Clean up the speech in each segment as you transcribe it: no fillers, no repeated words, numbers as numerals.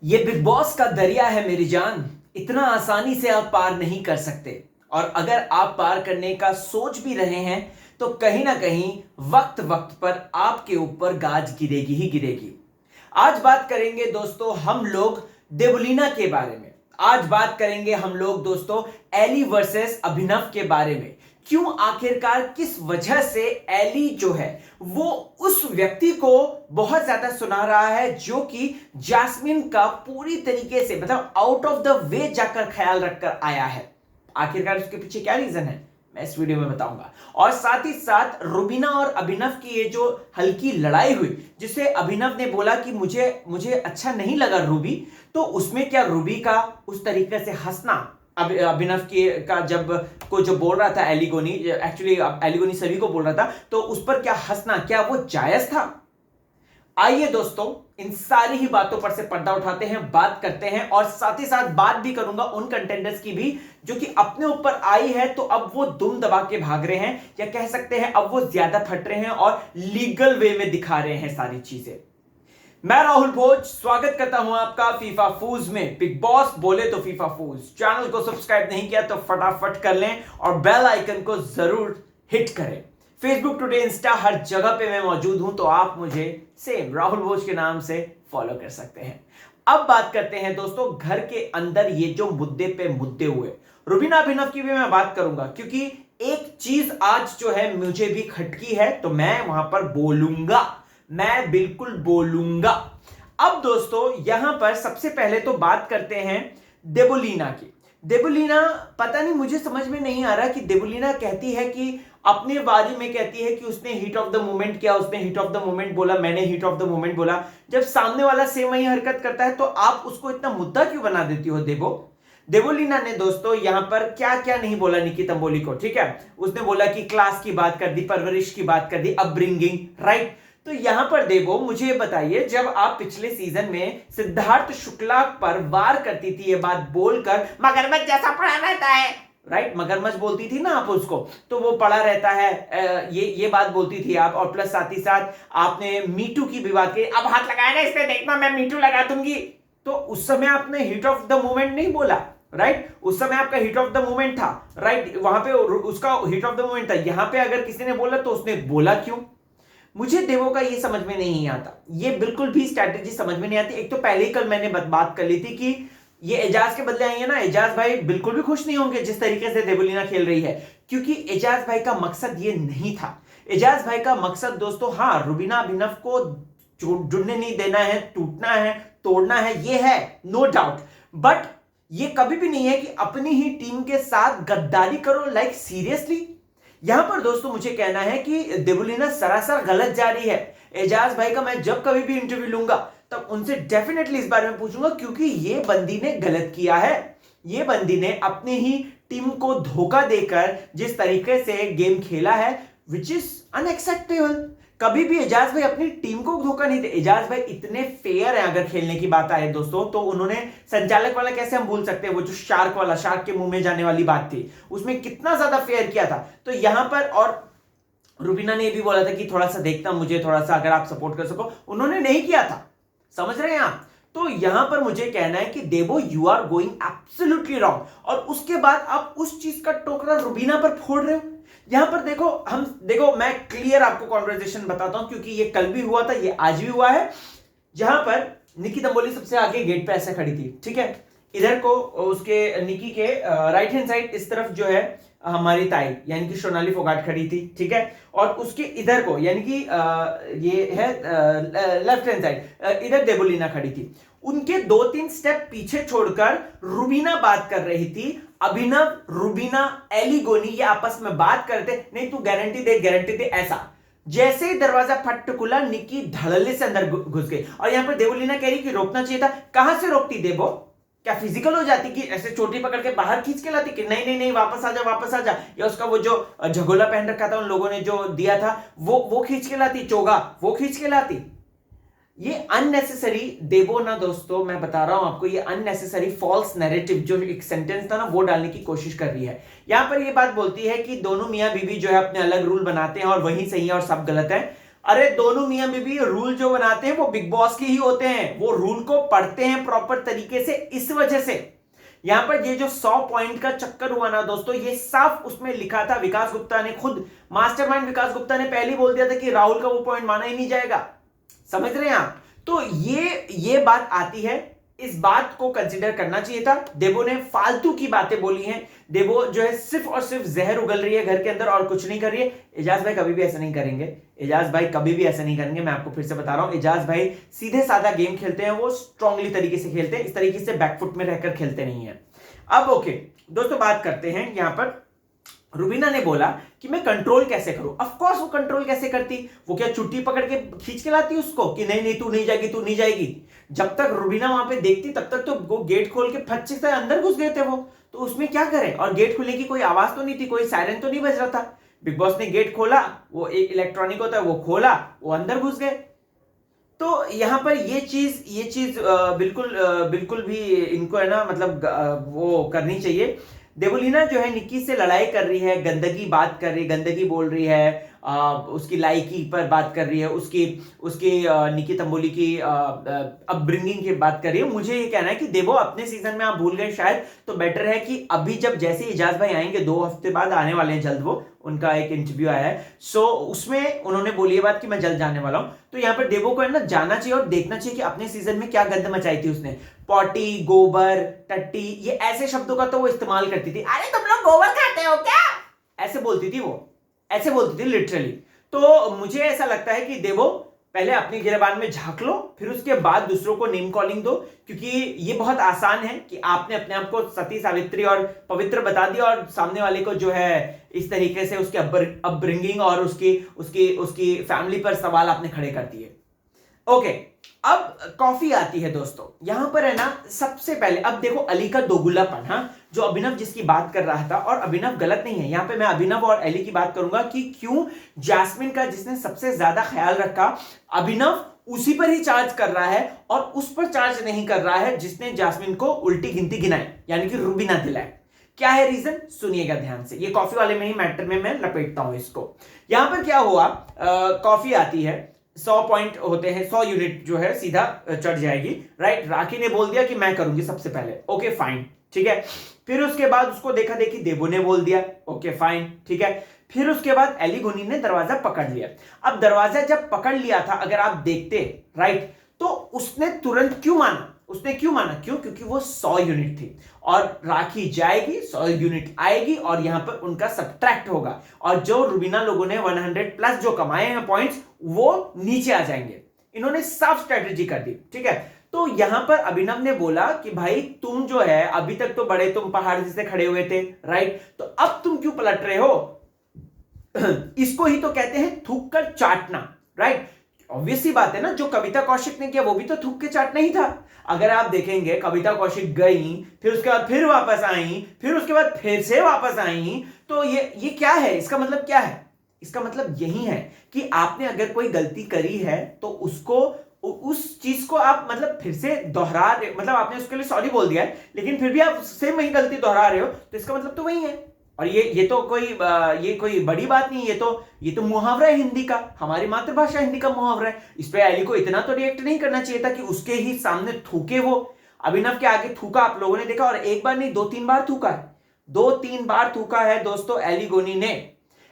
ये big boss का दरिया है मेरी जान। इतना आसानी से आप पार नहीं कर सकते। और अगर आप पार करने का सोच भी रहे हैं तो कहीं ना कहीं वक्त वक्त पर आपके ऊपर गाज गिरेगी ही गिरेगी। आज बात करेंगे दोस्तों हम लोग देवलीना के बारे में। आज बात करेंगे हम लोग दोस्तों एली वर्सेस अभिनव के बारे में। क्यों आखिरकार किस वजह से एली जो है वो उस व्यक्ति को बहुत ज्यादा सुना रहा है जो कि जैस्मिन का पूरी तरीके से मतलब आउट ऑफ द वे जाकर ख्याल रखकर आया है। आखिरकार उसके पीछे क्या रीजन है मैं इस वीडियो में बताऊंगा। और साथ ही साथ रुबीना और अभिनव की ये जो हल्की लड़ाई हुई जिसे अभिनव ने बोला कि मुझे मुझे अच्छा नहीं लगा रूबी, तो उसमें क्या रूबी का उस तरीके से हंसना अभिनव की का जब को जो बोल रहा था एलिगोनी, एक्चुअली एलिगोनी सभी को बोल रहा था, तो उस पर क्या हंसना क्या वो जायज था? आइए दोस्तों इन सारी ही बातों पर से पर्दा उठाते हैं, बात करते हैं और साथ ही साथ बात भी करूंगा उन कंटेंडर्स की भी जो कि अपने ऊपर आई है तो अब वो दुम दबा के भाग रहे हैं या कह सकते हैं अब वो ज्यादा फट रहे हैं और लीगल वे में दिखा रहे हैं सारी चीजें। मैं राहुल भोज स्वागत करता हूं आपका फीफा फूज में। बिग बॉस बोले तो फीफा फूज चैनल को सब्सक्राइब नहीं किया तो फटाफट कर लें और बेल आइकन को जरूर हिट करें। फेसबुक, टुडे, इंस्टा हर जगह पे मैं मौजूद हूं तो आप मुझे सेम राहुल भोज के नाम से फॉलो कर सकते हैं। अब बात करते हैं दोस्तों घर के अंदर ये जो मुद्दे पे मुद्दे हुए, रुबीना अभिनव की भी मैं बात करूंगा क्योंकि एक चीज आज जो है मुझे भी खटकी है तो मैं वहां पर बोलूंगा, मैं बिल्कुल बोलूंगा। अब दोस्तों यहां पर सबसे पहले तो बात करते हैं देवलीना की। देवलीना पता नहीं मुझे समझ में नहीं आ रहा कि देवलीना कहती है कि अपने बारे में कहती है कि उसने हीट ऑफ द मोमेंट किया, उसने हीट ऑफ द मोमेंट बोला, मैंने हीट ऑफ द मोमेंट बोला। जब सामने वाला सेम वही हरकत करता है तो आप उसको इतना मुद्दा क्यों बना देती हो देवोलीना ने दोस्तों यहां पर क्या क्या नहीं बोला निकी तंबोली को, ठीक है। उसने बोला कि क्लास की बात कर दी, परवरिश की बात कर दी, अपब्रिंगिंग, राइट। तो यहां पर देवो मुझे बताइए, जब आप पिछले सीजन में सिद्धार्थ शुक्ला पर वार करती थी ये बात बोलकर मगरमच्छ जैसा पड़ा रहता है, राइट, मगरमच्छ बोलती थी ना आप उसको, तो वो पड़ा रहता है, ये बात बोलती थी आप। और प्लस साथ ही साथ आपने मीटू की भी बात की, अब हाथ लगाया ना इसने देखना मैं मीटू लगा दूंगी। तो उस समय आपने हिट ऑफ द मोमेंट नहीं बोला, राइट। उस समय आपका हिट ऑफ द मोमेंट था, राइट, वहां पे उसका हिट ऑफ द मोमेंट था। यहां पे अगर किसी ने बोला तो उसने बोला क्यों? मुझे देवो का ये समझ में नहीं आता, ये बिल्कुल भी स्ट्रैटेजी समझ में नहीं आती। एक तो पहले ही कल मैंने बात कर ली थी कि ये एजाज के बदले आई है ना, एजाज भाई बिल्कुल भी खुश नहीं होंगे जिस तरीके से देवलीना खेल रही है, क्योंकि एजाज भाई का मकसद ये नहीं था। एजाज भाई का मकसद दोस्तों हाँ रुबीना अभिनव को जुड़ने नहीं देना है, टूटना है, तोड़ना है, ये है नो डाउट। बट ये कभी भी नहीं है कि अपनी ही टीम के साथ गद्दारी करो, लाइक सीरियसली। यहां पर दोस्तों मुझे कहना है कि देवलीना सरासर गलत जा रही है। एजाज भाई का मैं जब कभी भी इंटरव्यू लूंगा तब उनसे डेफिनेटली इस बारे में पूछूंगा, क्योंकि ये बंदी ने गलत किया है। ये बंदी ने अपनी ही टीम को धोखा देकर जिस तरीके से गेम खेला है विच इज अनएक्सेप्टेबल। कभी भी एजाज भाई अपनी टीम को धोखा नहीं दे। एजाज भाई इतने फेयर है, अगर खेलने की बात आए दोस्तों तो उन्होंने संचालक वाला कैसे हम भूल सकते हैं, वो जो शार्क वाला, शार्क के मुंह में जाने वाली बात थी, उसमें कितना ज्यादा फेयर किया था। तो यहां पर और रुबीना ने भी बोला था कि थोड़ा सा देखता मुझे, थोड़ा सा अगर आप सपोर्ट कर सको, उन्होंने नहीं किया था, समझ रहे हैं आप। तो यहां पर मुझे कहना है कि देवो you are going absolutely wrong. और उसके बाद आप उस चीज का टोकरा रुबीना पर फोड़ रहे हो। यहां पर देखो मैं क्लियर आपको कॉन्वर्सेशन बताता हूं क्योंकि ये कल भी हुआ था, ये आज भी हुआ है। जहां पर निकी तंबोली सबसे आगे गेट पे ऐसे खड़ी थी, ठीक है। इधर को उसके निकी के राइट हैंड साइड इस तरफ जो है हमारी ताई यानी कि सोनाली फोगाट खड़ी थी, ठीक है। और उसके इधर को यानी कि ये है लेफ्ट हैंड साइड, इधर देवलीना खड़ी थी। उनके 2-3 स्टेप पीछे छोड़कर रुबीना बात कर रही थी। अभिनव, रुबीना, एलिगोनी ये आपस में बात करते, नहीं तू गारंटी दे ऐसा। जैसे ही दरवाजा फट खुला निकी धड़ल्ले से अंदर घुस गई। और यहां पर देवलीना कह रही कि रोकना चाहिए था। कहां से रोकती देवो? क्या फिजिकल हो जाती कि ऐसे चोटी पकड़ के बाहर खींच के लाती कि नहीं वापस आ जा, या उसका वो जो झगोला पहन रखा था उन लोगों ने जो दिया था वो खींच के लाती, चोगा वो खींच के लाती। ये अननेसेसरी देवो ना दोस्तों, मैं बता रहा हूं आपको, ये अननेसेसरी फॉल्स नैरेटिव जो एक सेंटेंस था ना वो डालने की कोशिश कर रही है। यहां पर ये बात बोलती है कि दोनों मियां बीवी जो है अपने अलग रूल बनाते हैं और वही सही है और सब गलत है। अरे दोनों मियां बीबी रूल जो बनाते हैं वो बिग बॉस के ही होते हैं, वो रूल को पढ़ते हैं प्रॉपर तरीके से। इस वजह से यहां पर ये जो 100 पॉइंट का चक्कर हुआ ना दोस्तों, ये साफ उसमें लिखा था। विकास गुप्ता ने खुद, मास्टरमाइंड विकास गुप्ता ने पहले ही बोल दिया था कि राहुल का वो पॉइंट माना ही नहीं जाएगा। समझ रहे हैं आप? तो ये बात आती है, इस बात को कंसीडर करना चाहिए था। देवो ने फालतू की बातें बोली हैं। देवो जो है सिर्फ और सिर्फ जहर उगल रही है घर के अंदर और कुछ नहीं कर रही है। एजाज भाई कभी भी ऐसा नहीं करेंगे, एजाज भाई कभी भी ऐसा नहीं करेंगे। मैं आपको फिर से बता रहा हूं, एजाज भाई सीधे साधा गेम खेलते हैं, वो स्ट्रांगली तरीके से खेलते हैं, इस तरीके से बैकफुट में रहकर खेलते नहीं है। अब ओके दोस्तों, बात करते हैं यहां पर। रुबीना ने बोला कि मैं कंट्रोल कैसे करूं। ऑफ कोर्स वो कंट्रोल कैसे करती, वो क्या चुट्टी पकड़ के खींच के लाती उसको कि नहीं नहीं तू नहीं जाएगी, तू नहीं जाएगी। जब तक रुबीना वहां पे देखती तब तक तो वो गेट खोल के फच्चे से अंदर घुस गए थे वो, तो उसमें क्या करे। और गेट खुलने की कोई आवाज तो नहीं थी, कोई सायरन तो नहीं बज रहा था। बिग बॉस ने गेट खोला, वो एक इलेक्ट्रॉनिक होता है, वो खोला, वो अंदर घुस गए। तो यहां पर ये चीज बिल्कुल भी इनको है ना, मतलब वो करनी चाहिए। देवोलीना जो है निक्की से लड़ाई कर रही है, गंदगी बात कर रही है, गंदगी बोल रही है, उसकी लाइकी पर बात कर रही है, उसकी उसकी निक्की तंबोली की अपब्रिंगिंग की बात कर रही है। मुझे ये कहना है कि देवो अपने सीजन में आप भूल गए शायद, तो बेटर है कि अभी जब जैसे इजाज भाई आएंगे 2 हफ्ते बाद आने वाले हैं जल्द, वो उनका एक इंटरव्यू आया है, सो उसमें उन्होंने बोली है बात कि मैं जल्द जाने वाला हूं। तो यहाँ पर देवो को है ना जाना चाहिए और देखना चाहिए कि अपने सीजन में क्या गंद मचाई थी उसने। पॉटी, गोबर, टट्टी, ये ऐसे शब्दों का तो वो इस्तेमाल करती थी। अरे तुम लोग गोबर खाते हो क्या, ऐसे बोलती थी वो, ऐसे बोलती थी लिटरली। तो मुझे ऐसा लगता है कि देवो पहले अपनी गिरबान में झांक लो, फिर उसके बाद दूसरों को नेम कॉलिंग दो, क्योंकि ये बहुत आसान है कि आपने अपने आप को सती सावित्री और पवित्र बता दिया और सामने वाले को जो है इस तरीके से उसके अपब्रिंगिंग और उसकी उसकी उसकी फैमिली पर सवाल आपने खड़े कर दिए। ओके, अब कॉफी आती है दोस्तों। यहां पर है ना, सबसे पहले अब देखो अली का दोगुलापन, हाँ, जो अभिनव जिसकी बात कर रहा था, और अभिनव गलत नहीं है। यहां पे मैं अभिनव और अली की बात करूंगा कि क्यों जैस्मिन का जिसने सबसे ज्यादा ख्याल रखा, अभिनव उसी पर ही चार्ज कर रहा है और उस पर चार्ज नहीं कर रहा है जिसने जैस्मिन को उल्टी गिनती गिनाई, यानी कि रुबीना दिलाए। क्या है रीजन, सुनिएगा ध्यान से। ये कॉफी वाले में ही मैटर में मैं लपेटता हूं इसको। यहां पर क्या हुआ, कॉफी आती है, 100 पॉइंट होते हैं, 100 यूनिट जो है सीधा चढ़ जाएगी, राइट। राखी ने बोल दिया कि मैं करूंगी सबसे पहले, ओके फाइन, ठीक है। फिर उसके बाद उसको देखा देखी देवो ने बोल दिया, ओके फाइन, ठीक है। फिर उसके बाद एलिगोनी ने दरवाजा पकड़ लिया। अब दरवाजा जब पकड़ लिया था, अगर आप देखते, राइट, तो उसने तुरंत क्यों माना, उसने क्यों माना, क्यों, क्योंकि वो 100 यूनिट थी और राखी जाएगी, 100 यूनिट आएगी और यहां पर उनका सब्ट्रैक्ट होगा और जो रुबीना लोगों ने 100 प्लस जो कमाए हैं पॉइंट्स, वो नीचे आ जाएंगे। इन्होंने साफ स्ट्रेटेजी कर दी, ठीक है। तो यहां पर अभिनव ने बोला कि भाई तुम जो है अभी तक तो बड़े तुम पहाड़ जैसे खड़े हुए थे, राइट, तो अब तुम क्यों पलट रहे हो। इसको ही तो कहते हैं थूक कर चाटना, राइट। ऑब्वियस सी बात है ना, जो कविता कौशिक ने किया वो भी तो थूक के चाटना ही था। अगर आप देखेंगे कविता कौशिक गई, फिर उसके बाद फिर वापस आई, फिर उसके बाद फिर से वापस आई, तो ये क्या है, इसका मतलब क्या है, इसका मतलब यही है कि आपने अगर कोई गलती करी है तो उसको, उस चीज को आप मतलब फिर से दोहरा रहे, मतलब आपने उसके लिए सॉरी बोल दिया है लेकिन फिर भी आप सेम वही गलती दोहरा रहे हो, तो इसका मतलब तो वही है। और ये तो कोई बड़ी बात नहीं, ये तो मुहावरा है हिंदी का, हमारी मातृभाषा हिंदी का मुहावरा है। इस पे एली को इतना तो रिएक्ट नहीं करना चाहिए था कि उसके ही सामने थूके वो। अभिनव के आगे थूका, आप लोगों ने देखा, और एक बार नहीं 2-3 बार थूका है, 2-3 बार थूका है दोस्तों एलिगोनी ने।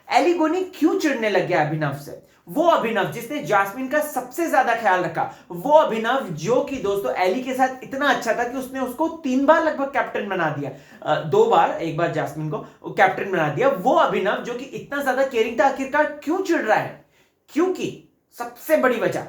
एलिगोनी क्यों चिढ़ने लग गया अभिनव से, वो अभिनव जिसने जैस्मिन का सबसे ज्यादा ख्याल रखा, वो अभिनव जो कि दोस्तों एली के साथ इतना अच्छा था कि उसने उसको 3 बार लगभग कैप्टन बना दिया, 2 बार, एक बार जैस्मिन को कैप्टन बना दिया। वो अभिनव जो कि इतना ज्यादा केयरिंग था, आखिरकार क्यों चिढ़ रहा है, क्योंकि सबसे बड़ी वजह,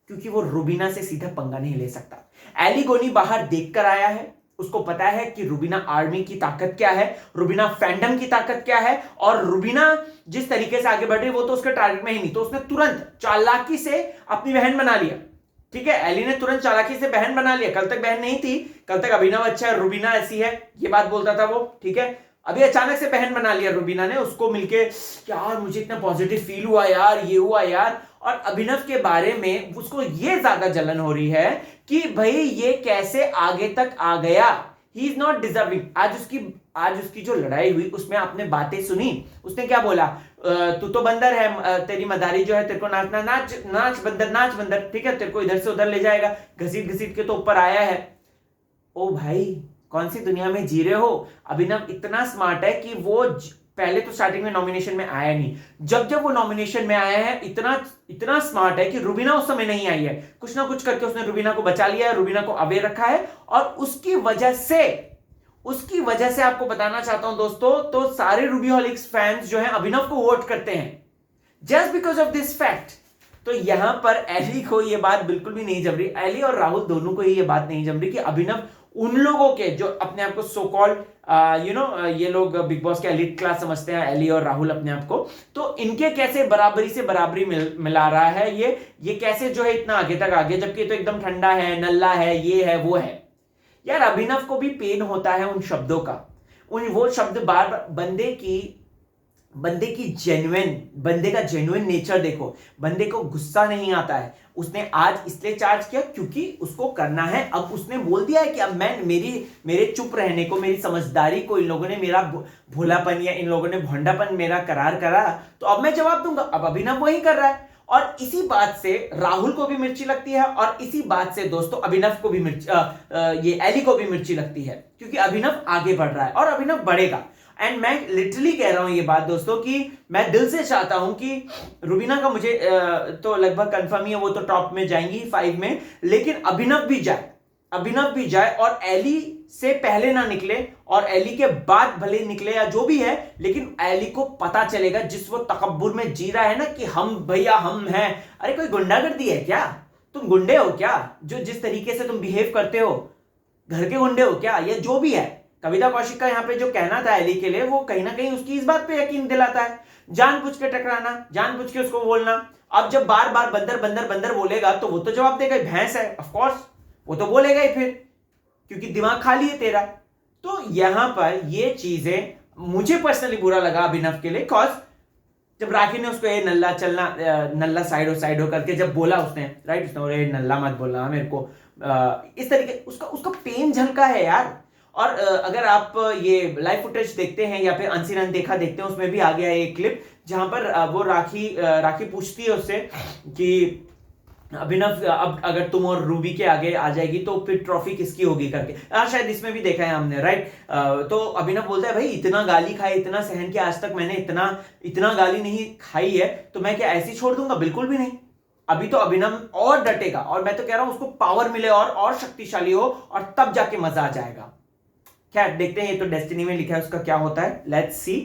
क्योंकि वो रुबीना से सीधा पंगा नहीं ले सकता। एलिगोनी बाहर देखकर आया है, उसको पता है कि रुबीना आर्मी की ताकत क्या है, रुबीना फैंडम की ताकत क्या है, और रुबीना जिस तरीके से आगे बढ़ रही है वो तो उसके टारगेट में ही नहीं, तो उसने तुरंत चालाकी से अपनी बहन बना लिया, ठीक है। एली ने तुरंत चालाकी से बहन बना लिया। कल तक बहन नहीं थी, कल तक अभिनव अच्छा है, रुबीना ऐसी है, ये बात बोलता था वो, ठीक है। अभी अचानक से बहन बना लिया रुबीना ने, उसको मिलके यार मुझे इतना पॉजिटिव फील हुआ यार, ये हुआ यार। और अभिनव के बारे में उसको ये ज्यादा जलन हो रही है कि भाई ये कैसे आगे तक आ गया, ही इज नॉट डिजर्विंग। आज उसकी जो लड़ाई हुई उसमें आपने बातें सुनी, उसने क्या बोला, तू तो बंदर है, तेरी मदारी जो है तेरे को नाचना, नाच नाच बंदर, नाच बंदर, ठीक है, तेरे को इधर से उधर ले जाएगा, घसीट घसीट के तो ऊपर आया है। ओ भाई, कौन सी दुनिया में जी रहे हो? अभिनव इतना स्मार्ट है कि वो पहले तो स्टार्टिंग में नॉमिनेशन में आया नहीं, जब वो नॉमिनेशन में आया है इतना स्मार्ट है कि रुबीना उस समय नहीं आई है, कुछ ना कुछ करके उसने रुबीना को बचा लिया है, रुबीना को अवेयर रखा है, और उसकी वजह से आपको बताना चाहता हूं दोस्तों, तो सारे रूबीहॉलिक्स फैंस जो हैं अभिनव को वोट करते हैं just because of this fact. तो यहां पर एली को यह बात बिल्कुल भी नहीं जम रही, एली और राहुल दोनों को ही यह बात नहीं जम रही कि अभिनव उन लोगों के जो अपने आप को सो कॉल्ड ये लोग बिग बॉस के एलिट क्लास समझते हैं, एली और राहुल अपने आप को, तो इनके कैसे बराबरी से बराबरी मिला रहा है, ये कैसे जो है इतना आगे तक आगे, जबकि तो एकदम ठंडा है, नल्ला है, ये है वो है। यार अभिनव को भी पेन होता है उन शब्दों का, वो शब्द बार बार बंदे का जेन्युइन नेचर देखो, बंदे को गुस्सा नहीं आता है। उसने आज इसलिए चार्ज किया क्योंकि उसको करना है। अब उसने बोल दिया है कि अब मेरे चुप रहने को, मेरी समझदारी को इन लोगों ने, मेरा भोलापन या इन लोगों ने भोंडापन मेरा करार करा, तो अब मैं जवाब दूंगा। अब अभिनव वही कर रहा है, और इसी बात से राहुल को भी मिर्ची लगती है, और इसी बात से दोस्तों अभिनव को भी ये एली को भी मिर्ची लगती है, क्योंकि अभिनव आगे बढ़ रहा है और अभिनव बढ़ेगा। एंड मैं लिटरली कह रहा हूं ये बात दोस्तों कि मैं दिल से चाहता हूं कि रुबीना का मुझे तो लगभग कंफर्म ही है, वो तो टॉप में जाएंगी 5 में, लेकिन अभिनव भी जाए और एली से पहले ना निकले और एली के बाद भले निकले या जो भी है, लेकिन एली को पता चलेगा, जिस वो तकब्बुर में जी रहा है ना कि हम भैया हम हैं। अरे कोई गुंडागर्दी है क्या? तुम गुंडे हो क्या? जो जिस तरीके से तुम बिहेव करते हो, घर के गुंडे हो क्या? ये जो भी है, कविता कौशिक का यहाँ पे जो कहना था एली के लिए, वो कहीं ना कहीं उसकी इस बात पे यकीन दिलाता है। जानबूझ के टकराना, जानबूझ के उसको बोलना। अब जब बार बार बंदर बंदर बंदर बोलेगा तो वो तो जवाब देगा, भैंस है, ऑफ कोर्स वो तो बोलेगा ही फिर, क्योंकि दिमाग खाली है तेरा। तो यहां पर ये चीजें मुझे पर्सनली बुरा लगा अभिनव के लिए, कॉज जब राखी ने उसको ये नल्ला चलना, नल्ला साइड हो करके जब बोला उसने, राइट, उसने नल्ला मत बोलना मेरे को, इस तरीके उसका पेन झलका है यार। और अगर आप ये लाइव फुटेज देखते हैं या फिर अनसीन अनदेखा देखते हैं, उसमें भी आ गया एक क्लिप जहां पर वो राखी पूछती है उससे कि अभिनव अब अगर तुम और रूबी के आगे आ जाएगी तो फिर ट्रॉफी किसकी होगी करके, शायद इसमें भी देखा है हमने, राइट। तो अभिनव बोलता है भाई इतना गाली खाए, इतना सहन किया, आज तक मैंने इतना गाली नहीं खाई है, तो मैं क्या ऐसी छोड़ दूंगा? बिल्कुल भी नहीं। अभी तो अभिनव और डटेगा, और मैं तो कह रहा हूं उसको पावर मिले और शक्तिशाली हो, और तब जाके मजा आ जाएगा। क्या देखते हैं, ये तो डेस्टिनी में लिखा है, उसका क्या होता है, लेट्स सी।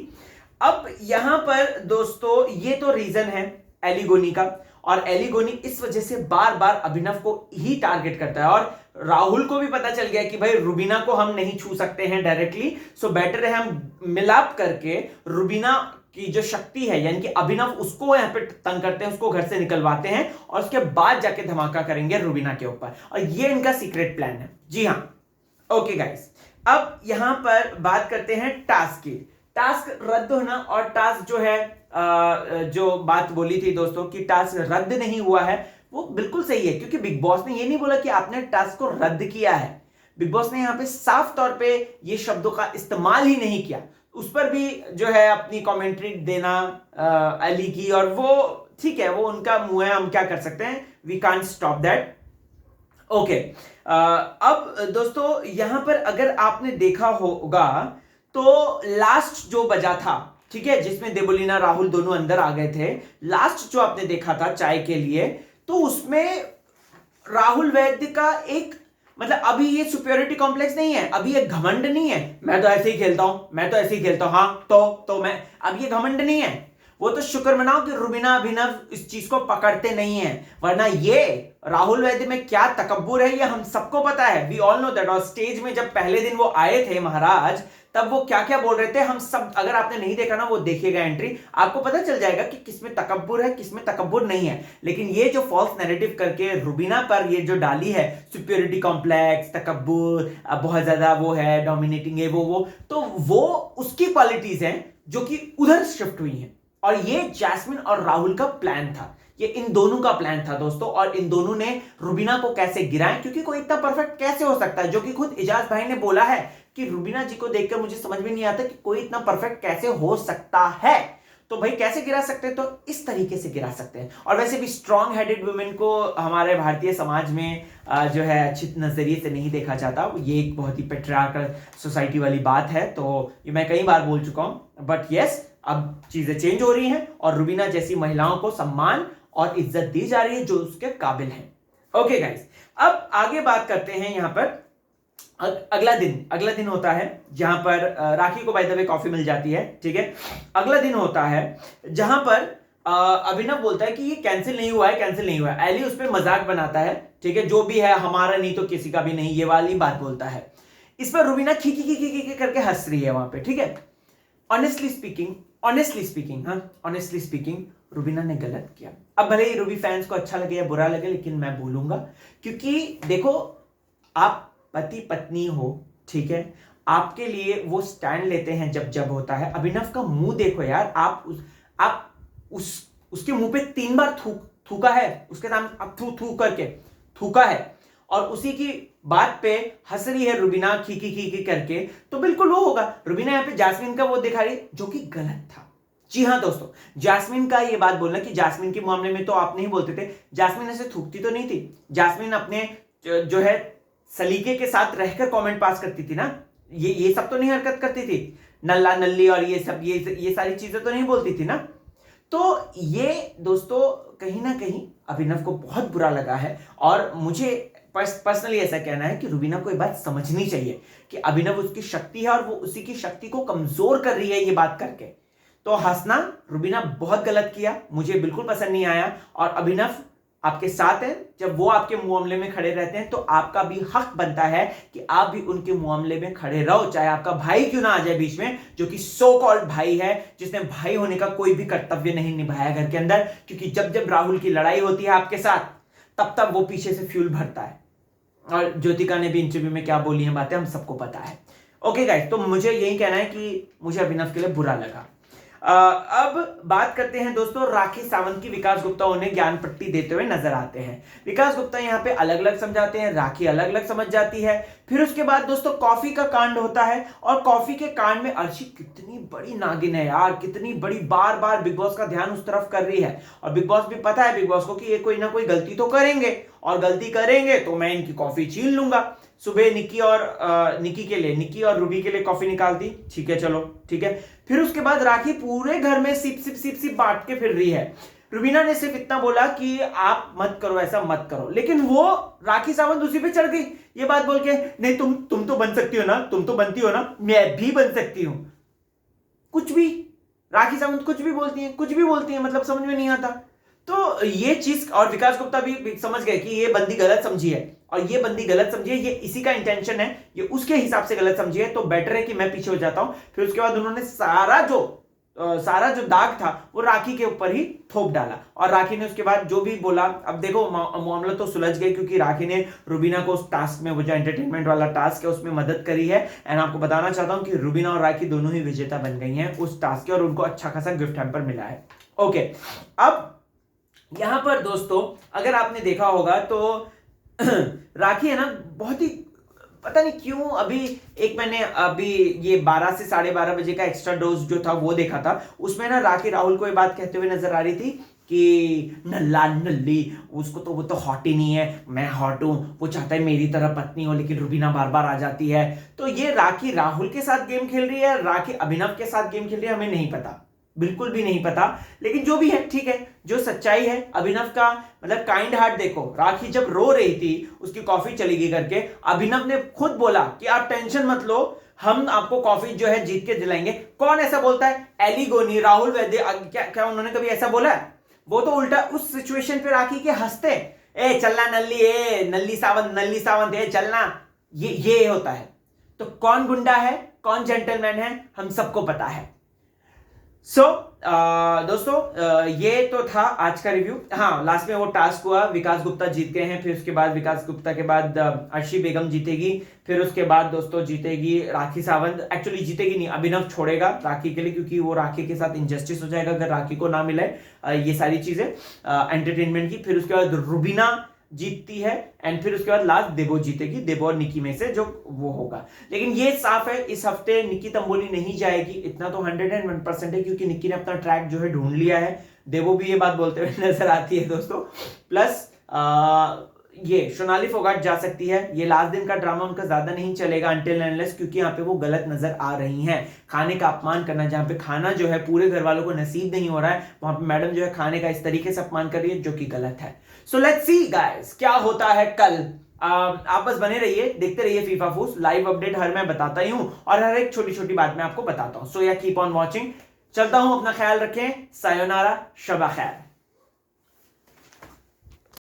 अब यहां पर दोस्तों ये तो रीजन है एलिगोनी का, और एलिगोनी इस वजह से बार बार अभिनव को ही टारगेट करता है, और राहुल को भी पता चल गया कि भाई रुबीना को हम नहीं छू सकते हैं डायरेक्टली, सो बेटर है हम मिलाप करके रुबीना की जो शक्ति है, यानी कि अभिनव, उसको यहां पे तंग करते हैं, उसको घर से निकलवाते हैं, और उसके बाद जाके धमाका करेंगे रुबीना के ऊपर, और ये इनका सीक्रेट प्लान है। जी हाँ, ओके गाइस, अब यहां पर बात करते हैं टास्क की। टास्क रद्द होना, और टास्क जो है जो बात बोली थी दोस्तों कि टास्क रद्द नहीं हुआ है, वो बिल्कुल सही है, क्योंकि बिग बॉस ने ये नहीं बोला कि आपने टास्क को रद्द किया है। बिग बॉस ने यहां पे साफ तौर पे ये शब्दों का इस्तेमाल ही नहीं किया। उस पर भी जो है अपनी कमेंट्री देना अली की, और वो ठीक है, वो उनका मुंह है, हम क्या कर सकते हैं, we can't stop that. Okay, अब दोस्तों यहां पर अगर आपने देखा होगा तो लास्ट जो बजा था, ठीक है, जिसमें देवोलीना राहुल दोनों अंदर आ गए थे, लास्ट जो आपने देखा था चाय के लिए, तो उसमें राहुल वैद्य का एक, मतलब अभी ये सुपेरियोरिटी कॉम्प्लेक्स नहीं है, अभी ये घमंड नहीं है, मैं तो ऐसे ही खेलता हूं, मैं तो ऐसे ही खेलता हूं, हाँ तो मैं, अब ये घमंड नहीं है। वो तो शुक्र मनाओ कि रुबीना अभिनव इस चीज को पकड़ते नहीं है, वरना ये राहुल वैद्य में क्या तकब्बुर है ये हम सबको पता है, वी ऑल नो दैट। और स्टेज में जब पहले दिन वो आए थे महाराज, तब वो क्या क्या बोल रहे थे हम सब, अगर आपने नहीं देखा ना वो देखिएगा एंट्री, आपको पता चल जाएगा कि किसमें तकब्बुर है, किसमें तकब्बुर नहीं है। लेकिन ये जो फॉल्स नैरेटिव करके रुबीना पर ये जो डाली है, सुपेरियोरिटी कॉम्प्लेक्स, तकब्बुर, बहुत ज्यादा वो है, डोमिनेटिंग है, वो तो वो उसकी क्वालिटीज हैं जो कि उधर शिफ्ट हुई हैं, और ये जैस्मिन और राहुल का प्लान था। ये इन दोनों का प्लान था दोस्तों, और इन दोनों ने रुबीना को कैसे गिराया, क्योंकि कोई इतना परफेक्ट कैसे हो सकता है, जो कि खुद इजाज भाई ने बोला है कि रुबीना जी को देखकर मुझे समझ में नहीं आता कि कोई इतना परफेक्ट कैसे हो सकता है। तो भाई कैसे गिरा सकते हैं, तो इस तरीके से गिरा सकते हैं। और वैसे भी स्ट्रॉन्ग हेडेड वुमेन को हमारे भारतीय समाज में जो है अच्छी नजरिए से नहीं देखा जाता। ये एक बहुत ही पेट्रियार्कल सोसाइटी वाली बात है, तो ये मैं कई बार बोल चुका हूं। बट यस, अब चीजें चेंज हो रही हैं और रुबीना जैसी महिलाओं को सम्मान और इज्जत दी जा रही है जो उसके काबिल है। ओके गाइस, अब आगे बात करते हैं। यहां पर अगला दिन होता है जहां पर राखी को बाय द वे कॉफी मिल जाती है, ठीक है। अगला दिन होता है जहां पर अभिनव बोलता है कि ये कैंसिल नहीं हुआ है। एली उस पर मजाक बनाता है, ठीक है, जो भी है हमारा नहीं तो किसी का भी नहीं, ये वाली बात बोलता है। इस पर रुबीना खी करके हंस रही है वहां पे, ठीक है। ऑनेस्टली स्पीकिंग रुबीना ने गलत किया। अब भले ही रूबी फैंस को अच्छा लगे या बुरा लगे, लेकिन मैं बोलूंगा, क्योंकि देखो आप पति पत्नी हो, ठीक है, आपके लिए वो स्टैंड लेते हैं जब होता है। अभिनव का मुंह देखो यार, आप उसके मुंह पे 3 बार थूका है, उसके सामने अब थू करके थूका है, और उसी की बात पे हंस रही है रुबीना खी करके। तो बिल्कुल वो होगा, रुबीना यहाँ पे जास्मिन का वो दिखा रही, जो कि गलत था। जी हाँ दोस्तों, जास्मिन का ये बात बोलना कि जास्मिन के मामले में तो आप नहीं बोलते थे, जास्मिन ऐसे थूकती तो नहीं थी। जास्मिन अपने जो है सलीके के साथ रहकर कमेंट पास करती थी ना, ये सब तो नहीं हरकत करती थी, नल्ला नल्ली और ये सब ये सारी चीजें तो नहीं बोलती थी ना। तो ये दोस्तों कहीं ना कहीं अभिनव को बहुत बुरा लगा है, और मुझे पर्सनली ऐसा कहना है कि रुबीना को ये बात समझनी चाहिए कि अभिनव उसकी शक्ति है और वो उसी की शक्ति को कमजोर कर रही है ये बात करके। तो हंसना रुबीना बहुत गलत किया, मुझे बिल्कुल पसंद नहीं आया। और अभिनव आपके साथ है, जब वो आपके मामले में खड़े रहते हैं तो आपका भी हक बनता है कि आप भी उनके मामले में खड़े रहो, चाहे आपका भाई क्यों ना आ जाए बीच में, जो कि सो कॉल्ड भाई है, जिसने भाई होने का कोई भी कर्तव्य नहीं निभाया घर के अंदर। क्योंकि जब राहुल की लड़ाई होती है आपके साथ, तब वो पीछे से फ्यूल भरता है। और ज्योतिका ने भी इंटरव्यू में क्या बोली है बातें हम सबको पता है। ओके गाइस, तो मुझे यही कहना है कि मुझे अभिनव के लिए बुरा लगा। अब बात करते हैं दोस्तों राखी सावंत की। विकास गुप्ता उन्हें ज्ञान पट्टी देते हुए नजर आते हैं। विकास गुप्ता यहाँ पे अलग अलग समझाते हैं, राखी अलग अलग समझ जाती है। फिर उसके बाद दोस्तों कॉफी का कांड होता है, और कॉफी के कांड में अर्शी कितनी बड़ी नागिन है यार, कितनी बड़ी, बार बार बिग बॉस का ध्यान उस तरफ कर रही है। और बिग बॉस भी पता है बिग बॉस को कि ये कोई ना कोई गलती तो करेंगे, और गलती करेंगे तो मैं इनकी कॉफी छीन लूंगा। सुबह निक्की और रूबी के लिए कॉफी निकाल दी, ठीक है, चलो ठीक है। फिर उसके बाद राखी पूरे घर में सिप बांट के फिर रही है। रुबीना ने सिर्फ इतना बोला कि आप मत करो, ऐसा मत करो, लेकिन वो राखी सावंत उसी पे चढ़ गई ये बात बोल के, नहीं तुम तो बन सकती हो ना, तुम तो बनती हो ना, मैं भी बन सकती हूं। कुछ भी राखी सावंत कुछ भी बोलती है, मतलब समझ में नहीं आता। तो ये चीज, और विकास गुप्ता भी समझ गए कि ये बंदी गलत समझी है, और ये बंदी गलत समझी है, ये इसी का इंटेंशन है, ये उसके हिसाब से गलत समझी है, तो बेटर है कि मैं पीछे हो जाता हूं। फिर उसके बाद उन्होंने सारा जो दाग था वो राखी के ऊपर ही थोप डाला, और राखी ने उसके बाद जो भी बोला, अब देखो मामला तो सुलझ गए, क्योंकि राखी ने रुबीना को उस टास्क में, वो जो एंटरटेनमेंट वाला टास्क है उसमें मदद करी है। एंड आपको बताना चाहता हूं कि रुबीना और राखी दोनों ही विजेता बन गई हैं उस टास्क के, और उनको अच्छा खासा गिफ्ट हैम्पर मिला है। ओके, अब यहां पर दोस्तों अगर आपने देखा होगा तो राखी है ना, बहुत ही पता नहीं क्यों, मैंने अभी ये 12 से 12:30 बजे का एक्स्ट्रा डोज जो था वो देखा था, उसमें ना राखी राहुल को ये बात कहते हुए नजर आ रही थी कि नल्ला नल्ली, उसको तो वो तो हॉट ही नहीं है, मैं हॉट हूं, वो चाहता है मेरी तरह पत्नी हो, लेकिन रुबीना बार बार आ जाती है। तो ये राखी राहुल के साथ गेम खेल रही है, राखी अभिनव के साथ गेम खेल रही है, हमें नहीं पता, बिल्कुल भी नहीं पता। लेकिन जो भी है ठीक है, जो सच्चाई है, अभिनव का मतलब काइंड हार्ट देखो, राखी जब रो रही थी उसकी कॉफी चली गई करके, अभिनव ने खुद बोला कि आप टेंशन मत लो, हम आपको कॉफी जो है जीत के दिलाएंगे। कौन ऐसा बोलता है? एली गोनी, राहुल वैद्य, क्या उन्होंने कभी ऐसा बोला है? वो तो उल्टा उस सिचुएशन पे राखी के हंसते, ए चलना नल्ली, ए नल्ली सावंत, ए चलना, ये होता है। तो कौन गुंडा है, कौन जेंटलमैन है, हम सबको पता है। दोस्तों ये तो था आज का रिव्यू। हाँ, लास्ट में वो टास्क हुआ, विकास गुप्ता जीत गए हैं, फिर उसके बाद विकास गुप्ता के बाद अर्शी बेगम जीतेगी, फिर उसके बाद दोस्तों जीतेगी राखी सावंत। एक्चुअली जीतेगी नहीं, अभिनव छोड़ेगा राखी के लिए, क्योंकि वो राखी के साथ इनजस्टिस हो जाएगा अगर राखी को ना मिले ये सारी चीजें एंटरटेनमेंट की। फिर उसके बाद रुबीना जीतती है एंड फिर उसके बाद लास्ट देबो जीतेगी, देबो और निकी में से जो वो होगा। लेकिन ये साफ है इस हफ्ते निकी तंबोली नहीं जाएगी, इतना तो 101% है, क्योंकि निकी ने अपना ट्रैक जो है ढूंढ लिया है। देबो भी ये बात बोलते हुए नजर आती है दोस्तों। प्लस ये सोनाली फोगाट जा सकती है। ये लास्ट दिन का ड्रामा उनका ज्यादा नहीं चलेगा अनटिल अनलेस, क्योंकि यहाँ पे वो गलत नजर आ रही हैं। खाने का अपमान करना, जहाँ पे खाना जो है पूरे घर वालों को नसीब नहीं हो रहा है, वहां पे मैडम जो है खाने का इस तरीके से अपमान कर रही है, जो कि गलत है। सो लेट्स सी गाइस क्या होता है कल। आप बस बने रहिए, देखते रहिए फीफा फूस। लाइव अपडेट हर मैं बताता ही हूं और हर एक छोटी छोटी बात मैं आपको बताता हूं। सो या कीप ऑन वॉचिंग। चलता हूं, अपना ख्याल रखें। सायोनारा, शबा खैर।